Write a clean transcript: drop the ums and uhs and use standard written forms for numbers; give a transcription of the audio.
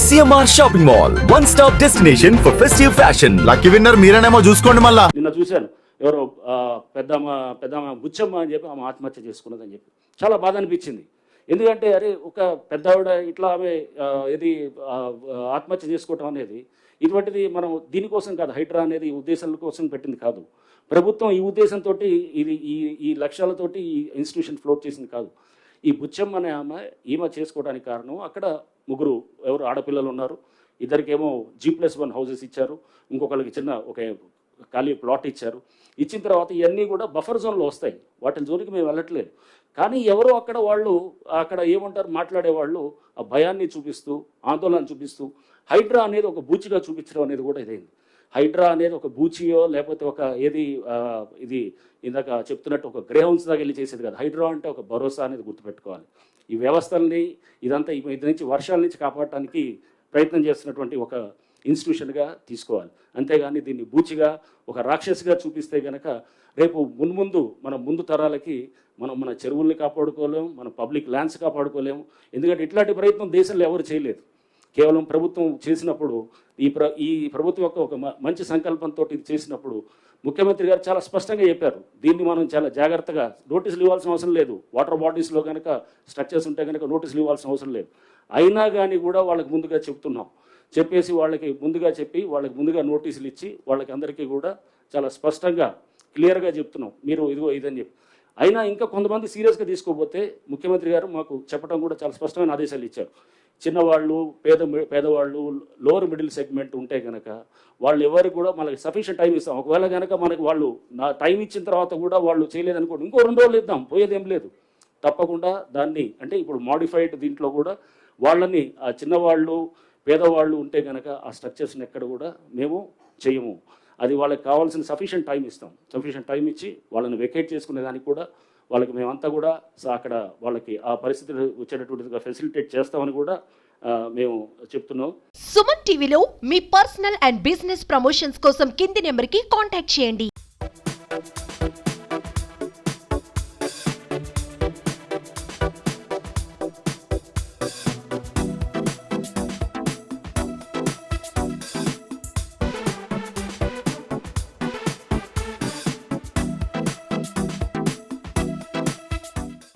CMR shopping mall, one stop destination for festive fashion. Lucky winner మీరేనేమో చూసుకోండి. మళ్ళా నిన్న చూశాను ఎవరో పెద్దమ్మ బుచ్చమ్మ అని చెప్పి ఆమె ఆత్మహత్య చేసుకున్నదని చెప్పి చాలా బాధ అనిపించింది. ఎందుకంటే అరే ఒక పెద్దవిడ ఇట్లా ఆమె ఇది ఆత్మహత్య చేసుకోవటం అనేది ఇటువంటిది మనం దీనికోసం కాదు, హైడ్రా అనేది ఉద్దేశాల కోసం పెట్టింది కాదు. ప్రభుత్వం ఈ ఉద్దేశంతో ఇది ఈ లక్ష్యాలతోటి ఈ ఇన్స్టిట్యూషన్ ఫ్లోట్ చేసింది కాదు. ఈ బుచ్చమ్మ అనే ఈమె చేసుకోవడానికి కారణం అక్కడ ముగ్గురు ఎవరు ఆడపిల్లలు ఉన్నారు. ఇద్దరికేమో G+1 హౌసెస్ ఇచ్చారు, ఇంకొకరికి చిన్న ఒక ఖాళీ ప్లాట్ ఇచ్చారు. ఇచ్చిన తర్వాత ఇవన్నీ కూడా బఫర్ జోన్లో వస్తాయి, వాటి జోలికి మేము వెళ్ళట్లేదు. కానీ ఎవరో అక్కడ ఏమంటారు మాట్లాడేవాళ్ళు ఆ భయాన్ని చూపిస్తూ ఆందోళన చూపిస్తూ హైడ్రా అనేది ఒక బూచిగా చూపించడం అనేది కూడా ఇదైంది. హైడ్రా అనేది ఒక బూచియో లేకపోతే ఒక ఇది ఇందాక చెప్తున్నట్టు ఒక గ్రేహౌన్స్ దాకా వెళ్ళి చేసేది కాదు. హైడ్రా అంటే ఒక భరోసా అనేది గుర్తుపెట్టుకోవాలి. ఈ వ్యవస్థల్ని ఇదంతా ఇది నుంచి వర్షాల నుంచి కాపాడటానికి ప్రయత్నం చేస్తున్నటువంటి ఒక ఇన్స్టిట్యూషన్గా తీసుకోవాలి. అంతేగాని దీన్ని బూచిగా ఒక రాక్షసిగా చూపిస్తే కనుక రేపు ముందు తరాలకి మన చెరువుల్ని కాపాడుకోలేము, మన పబ్లిక్ ల్యాండ్స్ కాపాడుకోలేము. ఎందుకంటే ఇట్లాంటి ప్రయత్నం దేశంలో ఎవరు చేయలేదు. కేవలం ప్రభుత్వం చేసినప్పుడు ఈ ప్రభుత్వం యొక్క ఒక మంచి సంకల్పంతో ఇది చేసినప్పుడు ముఖ్యమంత్రి గారు చాలా స్పష్టంగా చెప్పారు, దీన్ని మనం చాలా జాగ్రత్తగా నోటీసులు ఇవ్వాల్సిన అవసరం లేదు. వాటర్ బాడీస్లో కనుక స్ట్రక్చర్స్ ఉంటే కనుక నోటీసులు ఇవ్వాల్సిన అవసరం లేదు. అయినా కానీ కూడా వాళ్ళకి ముందుగా చెప్తున్నాం, చెప్పేసి వాళ్ళకి ముందుగా నోటీసులు ఇచ్చి వాళ్ళకి అందరికీ కూడా చాలా స్పష్టంగా క్లియర్గా చెప్తున్నాం, మీరు ఇదిగో ఇదని చెప్పి. అయినా ఇంకా కొంతమంది సీరియస్గా తీసుకోకపోతే ముఖ్యమంత్రి గారు మాకు చెప్పడం కూడా చాలా స్పష్టమైన ఆదేశాలు ఇచ్చారు. చిన్నవాళ్ళు, పేదవాళ్ళు, లోవర్ మిడిల్ సెగ్మెంట్ ఉంటే కనుక వాళ్ళు ఎవరికి కూడా మనకి సఫిషియెంట్ టైం ఇస్తాం. ఒకవేళ కనుక మనకి వాళ్ళు టైం ఇచ్చిన తర్వాత కూడా వాళ్ళు చేయలేదనుకోండి, ఇంకో 2 రోజులు ఇద్దాం, పోయేదేం లేదు. తప్పకుండా దాన్ని అంటే ఇప్పుడు మాడిఫైడ్ దీంట్లో కూడా వాళ్ళని ఆ చిన్నవాళ్ళు పేదవాళ్ళు ఉంటే కనుక ఆ స్ట్రక్చర్స్ని ఎక్కడ కూడా మేము చేయము. అది వాళ్ళకి కావాల్సిన సఫిషియెంట్ టైం ఇస్తాం. సఫిషియెంట్ టైం ఇచ్చి వాళ్ళని వెకేట్ చేసుకునే దానికి కూడా వాళ్ళకి మేమంతా కూడా అక్కడ వాళ్ళకి ఆ పరిస్థితులు వచ్చేటటువంటిగా ఫెసిలిటేట్ చేస్తామని కూడా మేము చెప్తున్నాం. సుమన్ టీవీలో మీ పర్సనల్ అండ్ బిజినెస్ ప్రమోషన్స్ కోసం కింది నెంబర్కి కాంటాక్ట్ చేయండి.